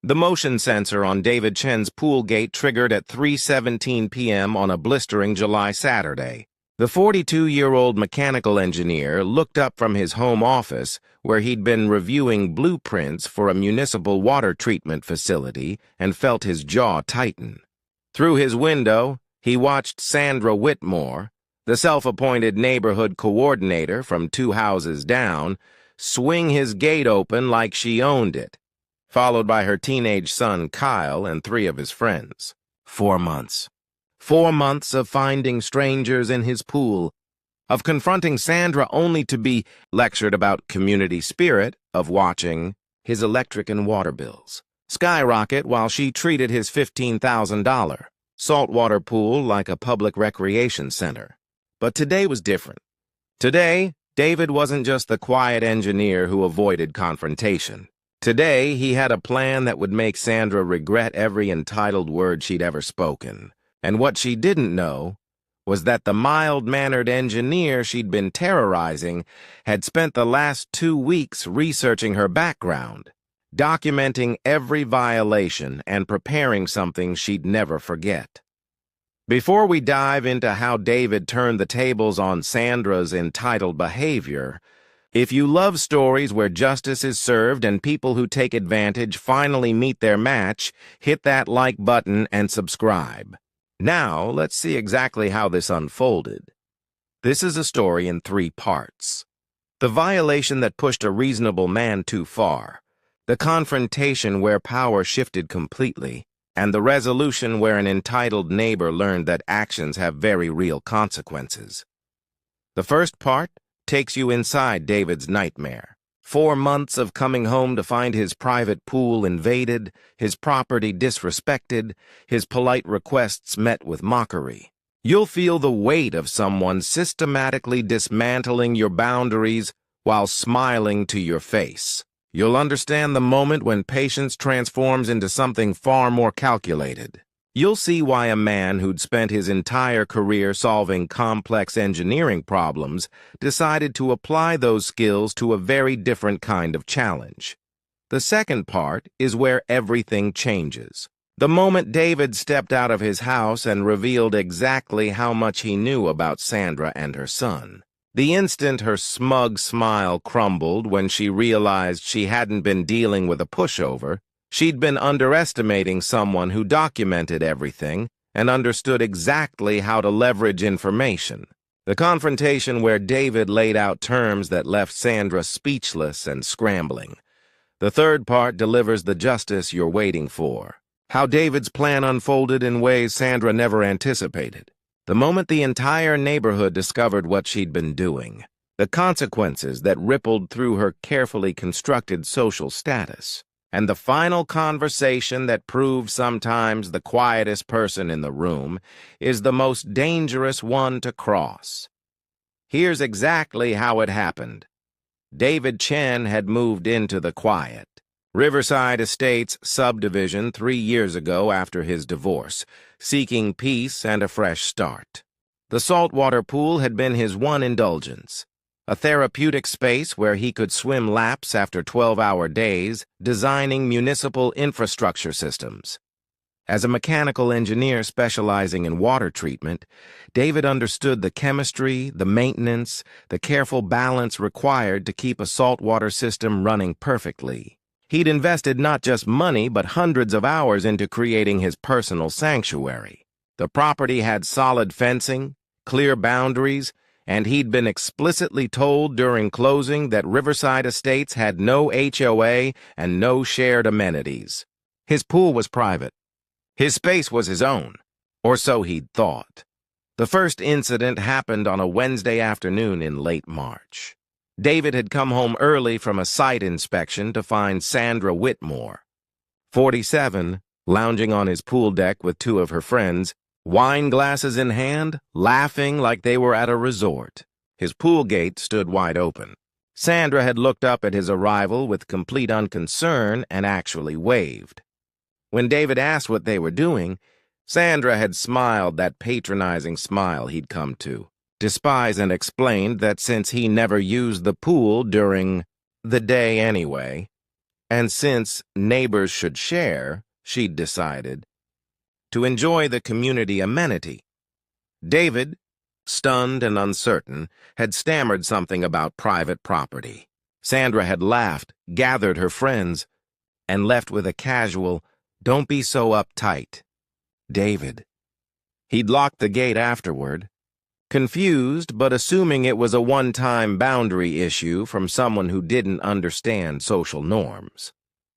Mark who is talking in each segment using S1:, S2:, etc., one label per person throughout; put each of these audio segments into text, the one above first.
S1: The motion sensor on David Chen's pool gate triggered at 3:17 p.m. on a blistering July Saturday. The 42-year-old mechanical engineer looked up from his home office, where he'd been reviewing blueprints for a municipal water treatment facility, and felt his jaw tighten. Through his window, he watched Sandra Whitmore, the self-appointed neighborhood coordinator from 2 houses down, swing his gate open like she owned it, followed by her teenage son Kyle and 3 of his friends. 4 months. 4 months of finding strangers in his pool, of confronting Sandra only to be lectured about community spirit, of watching his electric and water bills skyrocket while she treated his $15,000 saltwater pool like a public recreation center. But today was different. Today, David wasn't just the quiet engineer who avoided confrontation. Today, he had a plan that would make Sandra regret every entitled word she'd ever spoken. And what she didn't know was that the mild-mannered engineer she'd been terrorizing had spent the last 2 weeks researching her background, documenting every violation and preparing something she'd never forget. Before we dive into how David turned the tables on Sandra's entitled behavior, if you love stories where justice is served and people who take advantage finally meet their match, hit that like button and subscribe. Now, let's see exactly how this unfolded. This is a story in 3 parts. The violation that pushed a reasonable man too far, the confrontation where power shifted completely, and the resolution where an entitled neighbor learned that actions have very real consequences. The first part takes you inside David's nightmare. 4 months of coming home to find his private pool invaded, his property disrespected, his polite requests met with mockery. You'll feel the weight of someone systematically dismantling your boundaries while smiling to your face. You'll understand the moment when patience transforms into something far more calculated. You'll see why a man who'd spent his entire career solving complex engineering problems decided to apply those skills to a very different kind of challenge. The second part is where everything changes. The moment David stepped out of his house and revealed exactly how much he knew about Sandra and her son. The instant her smug smile crumbled when she realized she hadn't been dealing with a pushover, she'd been underestimating someone who documented everything and understood exactly how to leverage information. The confrontation where David laid out terms that left Sandra speechless and scrambling. The third part delivers the justice you're waiting for. How David's plan unfolded in ways Sandra never anticipated. The moment the entire neighborhood discovered what she'd been doing. The consequences that rippled through her carefully constructed social status. And the final conversation that proved sometimes the quietest person in the room is the most dangerous one to cross. Here's exactly how it happened. David Chen had moved into the quiet. Riverside Estates subdivision 3 years ago after his divorce, seeking peace and a fresh start. The saltwater pool had been his one indulgence. A therapeutic space where he could swim laps after 12-hour days, designing municipal infrastructure systems. As a mechanical engineer specializing in water treatment, David understood the chemistry, the maintenance, the careful balance required to keep a saltwater system running perfectly. He'd invested not just money but hundreds of hours into creating his personal sanctuary. The property had solid fencing, clear boundaries, and he'd been explicitly told during closing that Riverside Estates had no HOA and no shared amenities. His pool was private. His space was his own, or so he'd thought. The first incident happened on a Wednesday afternoon in late March. David had come home early from a site inspection to find Sandra Whitmore, 47, lounging on his pool deck with 2 of her friends, wine glasses in hand, laughing like they were at a resort. His pool gate stood wide open. Sandra had looked up at his arrival with complete unconcern and actually waved. When David asked what they were doing, Sandra had smiled that patronizing smile he'd come to despise and explained that since he never used the pool during the day anyway, And since neighbors should share, she'd decided to enjoy the community amenity. David, stunned and uncertain, had stammered something about private property. Sandra had laughed, gathered her friends, and left with a casual, "Don't be so uptight." David. He'd locked the gate afterward, confused but assuming it was a one-time boundary issue from someone who didn't understand social norms.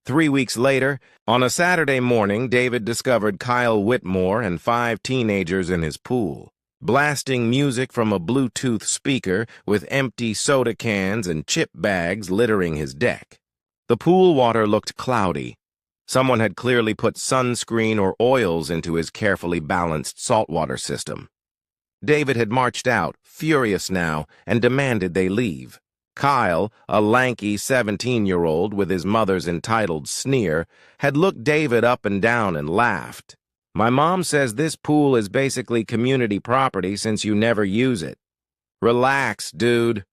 S1: 3 weeks later, on a Saturday morning, David discovered Kyle Whitmore and 5 teenagers in his pool, blasting music from a Bluetooth speaker with empty soda cans and chip bags littering his deck. The pool water looked cloudy. Someone had clearly put sunscreen or oils into his carefully balanced saltwater system. David had marched out, furious now, and demanded they leave. Kyle, a lanky 17-year-old with his mother's entitled sneer, had looked David up and down and laughed. "My mom says this pool is basically community property since you never use it." "Relax, dude."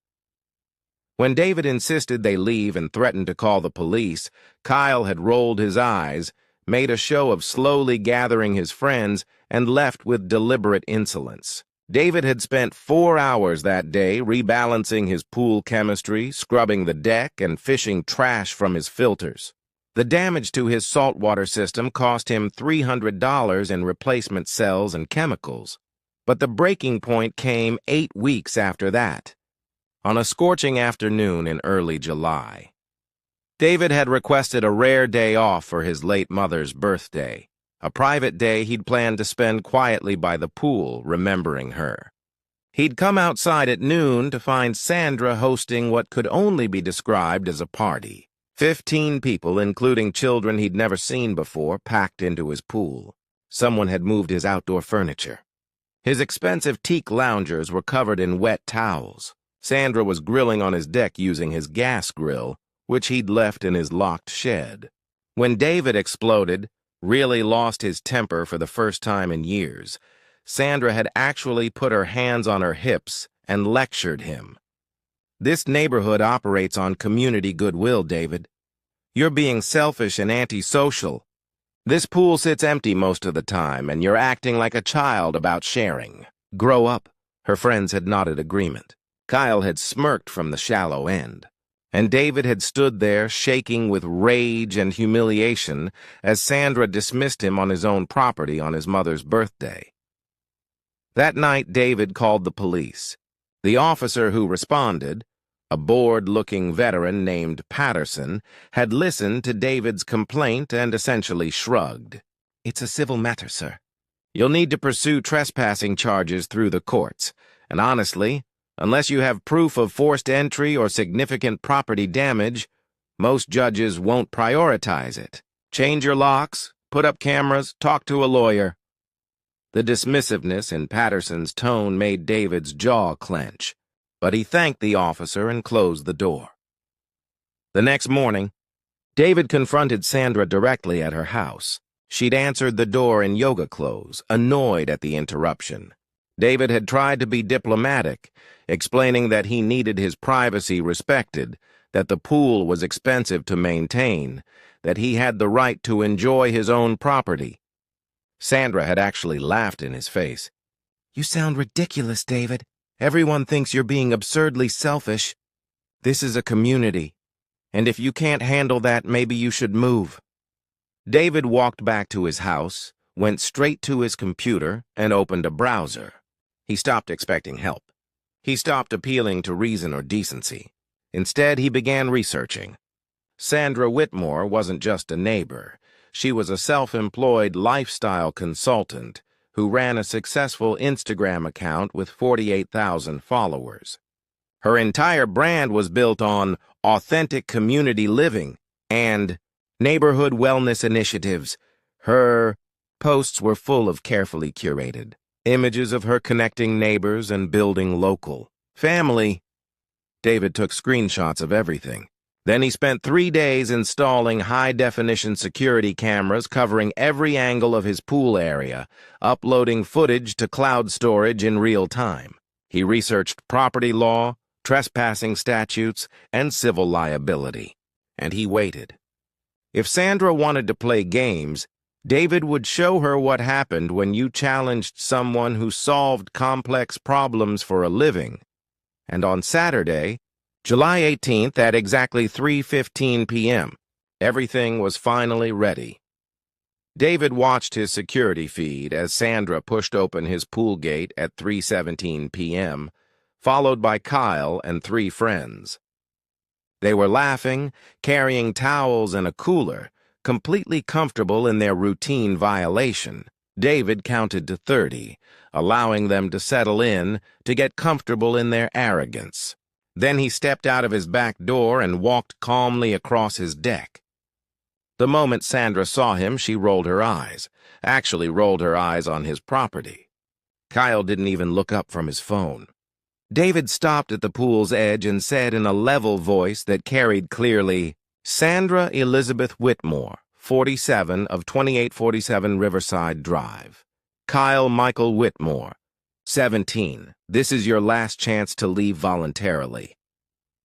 S1: When David insisted they leave and threatened to call the police, Kyle had rolled his eyes, made a show of slowly gathering his friends, and left with deliberate insolence. David had spent 4 hours that day rebalancing his pool chemistry, scrubbing the deck, and fishing trash from his filters. The damage to his saltwater system cost him $300 in replacement cells and chemicals. But the breaking point came 8 weeks after that, on a scorching afternoon in early July. David had requested a rare day off for his late mother's birthday, a private day he'd planned to spend quietly by the pool, remembering her. He'd come outside at noon to find Sandra hosting what could only be described as a party. 15 people, including children he'd never seen before, packed into his pool. Someone had moved his outdoor furniture. His expensive teak loungers were covered in wet towels. Sandra was grilling on his deck using his gas grill, which he'd left in his locked shed. When David exploded, really lost his temper for the first time in years, Sandra had actually put her hands on her hips and lectured him. "This neighborhood operates on community goodwill, David. You're being selfish and antisocial. This pool sits empty most of the time, and you're acting like a child about sharing. Grow up." Her friends had nodded agreement. Kyle had smirked from the shallow end, and David had stood there shaking with rage and humiliation as Sandra dismissed him on his own property on his mother's birthday. That night, David called the police. The officer who responded, a bored-looking veteran named Patterson, had listened to David's complaint and essentially shrugged. "It's a civil matter, sir. You'll need to pursue trespassing charges through the courts, and honestly, unless you have proof of forced entry or significant property damage, most judges won't prioritize it. Change your locks, put up cameras, talk to a lawyer." The dismissiveness in Patterson's tone made David's jaw clench, but he thanked the officer and closed the door. The next morning, David confronted Sandra directly at her house. She'd answered the door in yoga clothes, annoyed at the interruption. David had tried to be diplomatic, explaining that he needed his privacy respected, that the pool was expensive to maintain, that he had the right to enjoy his own property. Sandra had actually laughed in his face. "You sound ridiculous, David. Everyone thinks you're being absurdly selfish. This is a community, and if you can't handle that, maybe you should move." David walked back to his house, went straight to his computer, and opened a browser. He stopped expecting help. He stopped appealing to reason or decency. Instead, he began researching. Sandra Whitmore wasn't just a neighbor. She was a self-employed lifestyle consultant who ran a successful Instagram account with 48,000 followers. Her entire brand was built on authentic community living and neighborhood wellness initiatives. Her posts were full of carefully curated images of her connecting neighbors and building local family. David took screenshots of everything. Then he spent 3 days installing high-definition security cameras covering every angle of his pool area, uploading footage to cloud storage in real time. He researched property law, trespassing statutes, and civil liability. And he waited. If Sandra wanted to play games, David would show her what happened when you challenged someone who solved complex problems for a living. And on Saturday, July 18th at exactly 3:15 p.m., everything was finally ready. David watched his security feed as Sandra pushed open his pool gate at 3:17 p.m., followed by Kyle and 3 friends. They were laughing, carrying towels and a cooler, completely comfortable in their routine violation. David counted to 30, allowing them to settle in, to get comfortable in their arrogance. Then he stepped out of his back door and walked calmly across his deck. The moment Sandra saw him, she rolled her eyes, actually rolled her eyes on his property. Kyle didn't even look up from his phone. David stopped at the pool's edge and said in a level voice that carried clearly, "Sandra Elizabeth Whitmore, 47 of 2847 Riverside Drive. Kyle Michael Whitmore, 17. This is your last chance to leave voluntarily."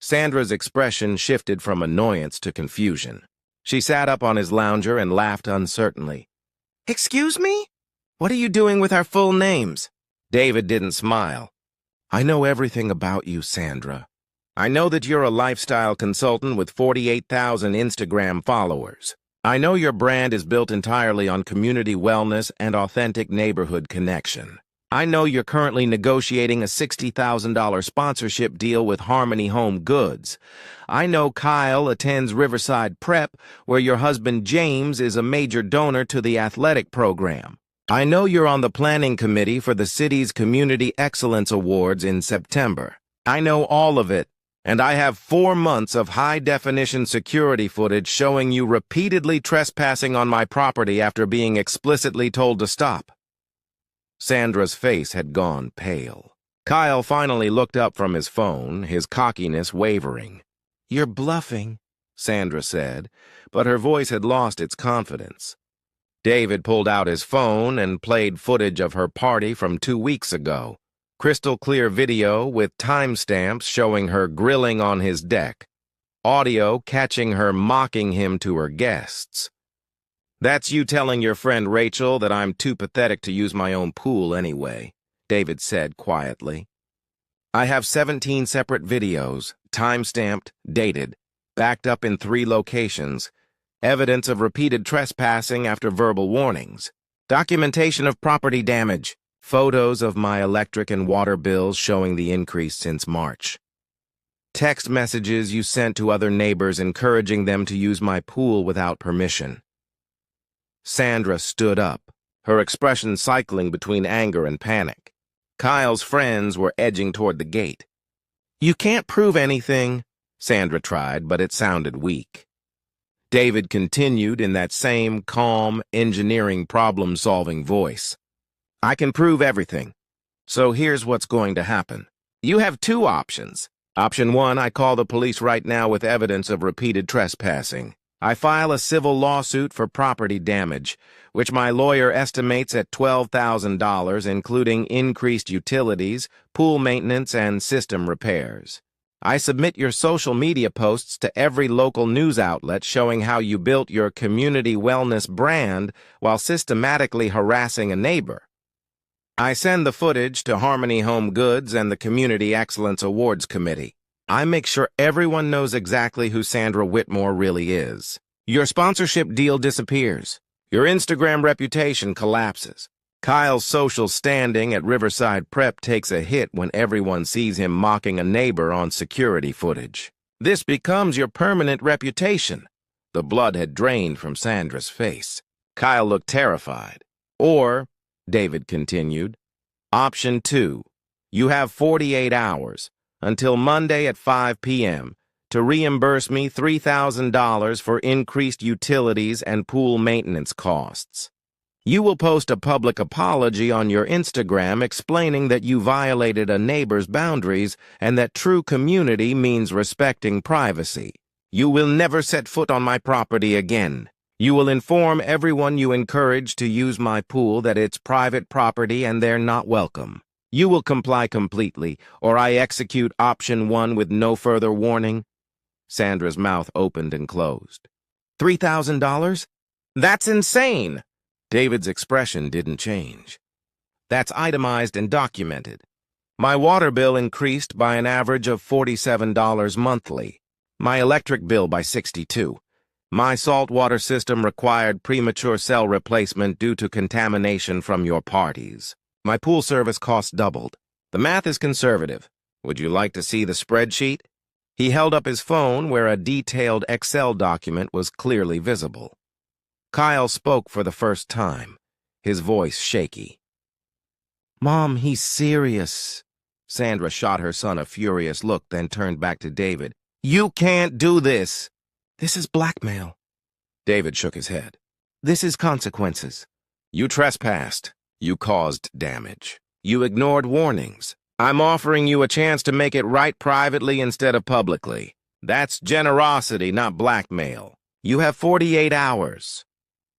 S1: Sandra's expression shifted from annoyance to confusion. She sat up on his lounger and laughed uncertainly. "Excuse me? What are you doing with our full names?" David didn't smile. "I know everything about you, Sandra. I know that you're a lifestyle consultant with 48,000 Instagram followers. I know your brand is built entirely on community wellness and authentic neighborhood connection. I know you're currently negotiating a $60,000 sponsorship deal with Harmony Home Goods. I know Kyle attends Riverside Prep, where your husband James is a major donor to the athletic program. I know you're on the planning committee for the city's Community Excellence Awards in September. I know all of it, and I have 4 months of high-definition security footage showing you repeatedly trespassing on my property after being explicitly told to stop." Sandra's face had gone pale. Kyle finally looked up from his phone, his cockiness wavering. "You're bluffing," Sandra said, but her voice had lost its confidence. David pulled out his phone and played footage of her party from 2 weeks ago. Crystal clear video with timestamps showing her grilling on his deck. Audio catching her mocking him to her guests. "That's you telling your friend Rachel that I'm too pathetic to use my own pool anyway," David said quietly. "I have 17 separate videos, time-stamped, dated, backed up in 3 locations, evidence of repeated trespassing after verbal warnings, documentation of property damage, photos of my electric and water bills showing the increase since March, text messages you sent to other neighbors encouraging them to use my pool without permission." Sandra stood up, her expression cycling between anger and panic. Kyle's friends were edging toward the gate. "You can't prove anything," Sandra tried, but it sounded weak. David continued in that same calm, engineering problem-solving voice. "I can prove everything. So here's what's going to happen. You have 2 options. Option 1, I call the police right now with evidence of repeated trespassing. I file a civil lawsuit for property damage, which my lawyer estimates at $12,000, including increased utilities, pool maintenance, and system repairs. I submit your social media posts to every local news outlet showing how you built your community wellness brand while systematically harassing a neighbor. I send the footage to Harmony Home Goods and the Community Excellence Awards Committee. I make sure everyone knows exactly who Sandra Whitmore really is. Your sponsorship deal disappears. Your Instagram reputation collapses. Kyle's social standing at Riverside Prep takes a hit when everyone sees him mocking a neighbor on security footage. This becomes your permanent reputation." The blood had drained from Sandra's face. Kyle looked terrified. "Or," David continued, "Option 2, you have 48 hours, until Monday at 5 p.m., to reimburse me $3,000 for increased utilities and pool maintenance costs. You will post a public apology on your Instagram explaining that you violated a neighbor's boundaries and that true community means respecting privacy. You will never set foot on my property again. You will inform everyone you encourage to use my pool that it's private property and they're not welcome. You will comply completely, or I execute option 1 with no further warning." Sandra's mouth opened and closed. $3,000? That's insane! David's expression didn't change. That's itemized and documented. My water bill increased by an average of $47 monthly. My electric bill by $62. My saltwater system required premature cell replacement due to contamination from your parties. My pool service costs doubled. The math is conservative. Would you like to see the spreadsheet? He held up his phone where a detailed Excel document was clearly visible. Kyle spoke for the first time, his voice shaky. Mom, he's serious. Sandra shot her son a furious look, then turned back to David. You can't do this. This is blackmail. David shook his head. This is consequences. You trespassed. You caused damage. You ignored warnings. I'm offering you a chance to make it right privately instead of publicly. That's generosity, not blackmail. You have 48 hours.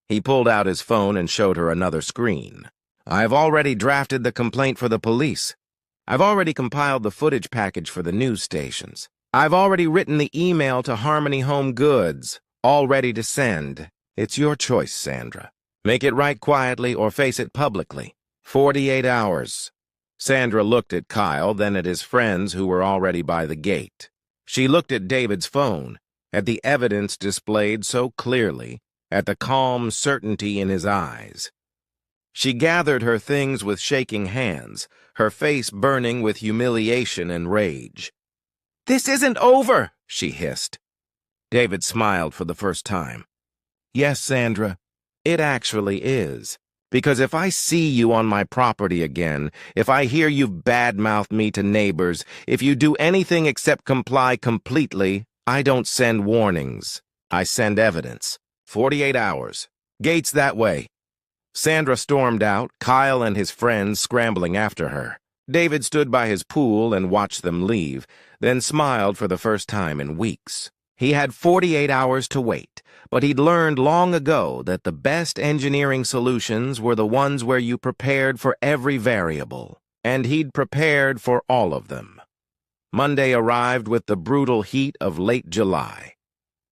S1: He pulled out his phone and showed her another screen. I've already drafted the complaint for the police. I've already compiled the footage package for the news stations. I've already written the email to Harmony Home Goods, all ready to send. It's your choice, Sandra. Make it right quietly or face it publicly. 48 hours. Sandra looked at Kyle, then at his friends who were already by the gate. She looked at David's phone, at the evidence displayed so clearly, at the calm certainty in his eyes. She gathered her things with shaking hands, her face burning with humiliation and rage. This isn't over, she hissed. David smiled for the first time. Yes, Sandra, it actually is. Because if I see you on my property again, if I hear you badmouth me to neighbors, if you do anything except comply completely, I don't send warnings. I send evidence. 48 hours. Gates that way. Sandra stormed out, Kyle and his friends scrambling after her. David stood by his pool and watched them leave, then smiled for the first time in weeks. He had 48 hours to wait, but he'd learned long ago that the best engineering solutions were the ones where you prepared for every variable, and he'd prepared for all of them. Monday arrived with the brutal heat of late July.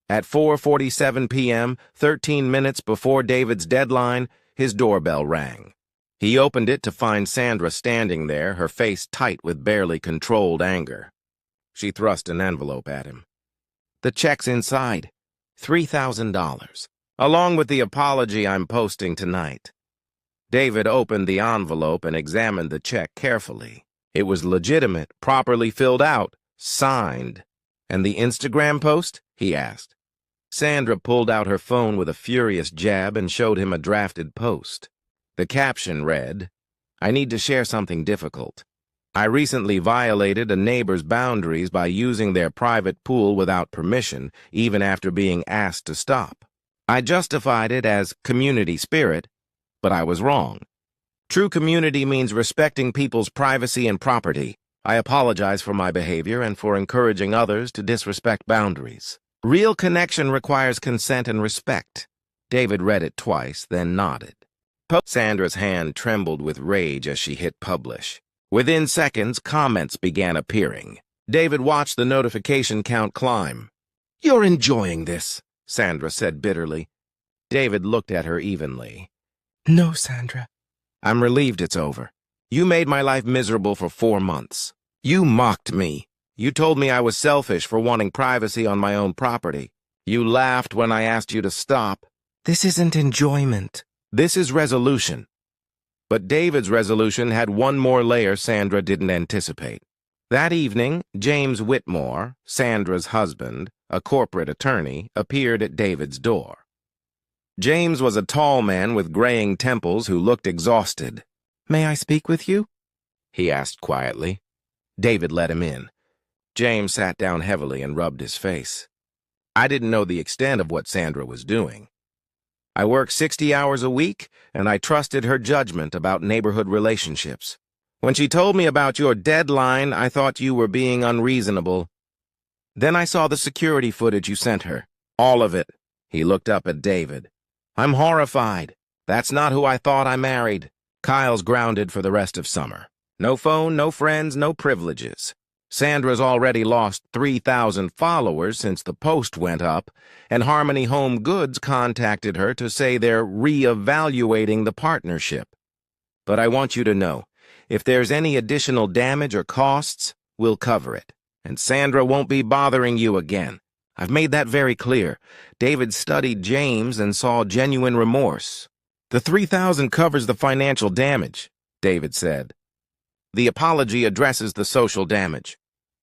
S1: At 4:47 p.m., 13 minutes before David's deadline, his doorbell rang. He opened it to find Sandra standing there, her face tight with barely controlled anger. She thrust an envelope at him. The check's inside. $3,000, along with the apology I'm posting tonight. David opened the envelope and examined the check carefully. It was legitimate, properly filled out, signed. And the Instagram post? He asked. Sandra pulled out her phone with a furious jab and showed him a drafted post. The caption read, I need to share something difficult. I recently violated a neighbor's boundaries by using their private pool without permission, even after being asked to stop. I justified it as community spirit, but I was wrong. True community means respecting people's privacy and property. I apologize for my behavior and for encouraging others to disrespect boundaries. Real connection requires consent and respect. David read it twice, then nodded. Sandra's hand trembled with rage as she hit publish. Within seconds, comments began appearing. David watched the notification count climb. You're enjoying this, Sandra said bitterly. David looked at her evenly. No, Sandra. I'm relieved it's over. You made my life miserable for 4 months. You mocked me. You told me I was selfish for wanting privacy on my own property. You laughed when I asked you to stop. This isn't enjoyment. This is resolution. But David's resolution had one more layer Sandra didn't anticipate. That evening, James Whitmore, Sandra's husband, a corporate attorney, appeared at David's door. James was a tall man with graying temples who looked exhausted. May I speak with you? He asked quietly. David let him in. James sat down heavily and rubbed his face. I didn't know the extent of what Sandra was doing. I work 60 hours a week, and I trusted her judgment about neighborhood relationships. When she told me about your deadline, I thought you were being unreasonable. Then I saw the security footage you sent her. All of it. He looked up at David. I'm horrified. That's not who I thought I married. Kyle's grounded for the rest of summer. No phone, no friends, no privileges. Sandra's already lost 3,000 followers since the post went up, and Harmony Home Goods contacted her to say they're re-evaluating the partnership. But I want you to know, if there's any additional damage or costs, we'll cover it. And Sandra won't be bothering you again. I've made that very clear. David studied James and saw genuine remorse. The 3,000 covers the financial damage, David said. The apology addresses the social damage.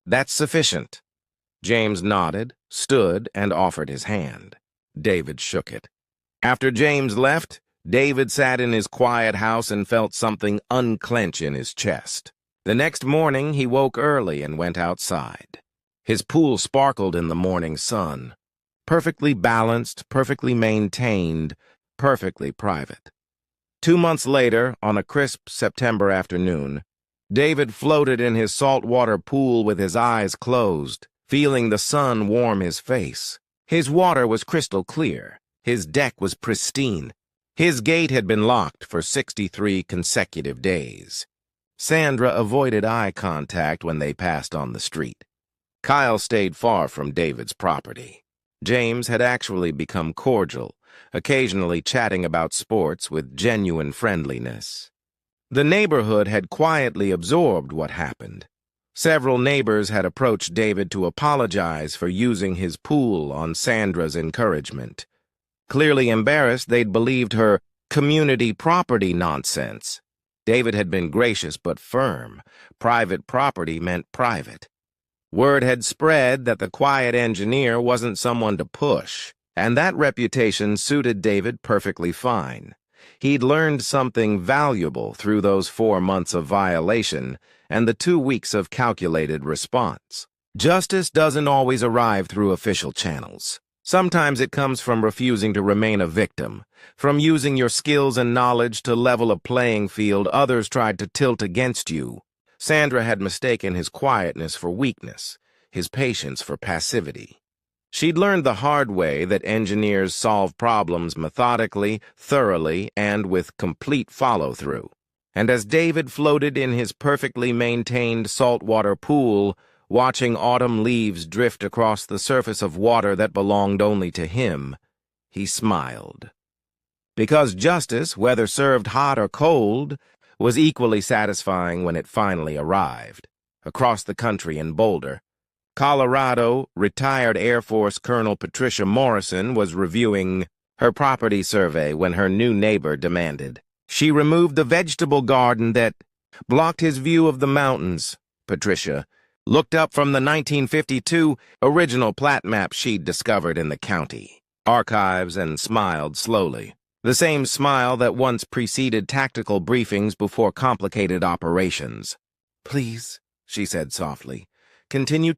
S1: That's sufficient. James nodded, stood, and offered his hand. David shook it. After James left, David sat in his quiet house and felt something unclench in his chest. The next morning, he woke early and went outside. His pool sparkled in the morning sun. Perfectly balanced, perfectly maintained, perfectly private. 2 months later, on a crisp September afternoon, David floated in his saltwater pool with his eyes closed, feeling the sun warm his face. His water was crystal clear. His deck was pristine. His gate had been locked for 63 consecutive days. Sandra avoided eye contact when they passed on the street. Kyle stayed far from David's property. James had actually become cordial, occasionally chatting about sports with genuine friendliness. The neighborhood had quietly absorbed what happened. Several neighbors had approached David to apologize for using his pool on Sandra's encouragement. Clearly embarrassed, they'd believed her community property nonsense. David had been gracious but firm. Private property meant private. Word had spread that the quiet engineer wasn't someone to push, and that reputation suited David perfectly fine. He'd learned something valuable through those 4 months of violation and the 2 weeks of calculated response. Justice doesn't always arrive through official channels. Sometimes it comes from refusing to remain a victim, from using your skills and knowledge to level a playing field others tried to tilt against you. Sandra had mistaken his quietness for weakness, his patience for passivity. She'd learned the hard way that engineers solve problems methodically, thoroughly, and with complete follow-through. And as David floated in his perfectly maintained saltwater pool, watching autumn leaves drift across the surface of water that belonged only to him, he smiled. Because justice, whether served hot or cold, was equally satisfying when it finally arrived. Across the country in Boulder, Colorado, retired Air Force Colonel Patricia Morrison was reviewing her property survey when her new neighbor demanded. She removed the vegetable garden that blocked his view of the mountains. Patricia looked up from the 1952 original plat map she'd discovered in the county archives and smiled slowly. The same smile that once preceded tactical briefings before complicated operations. "Please," she said softly, "continue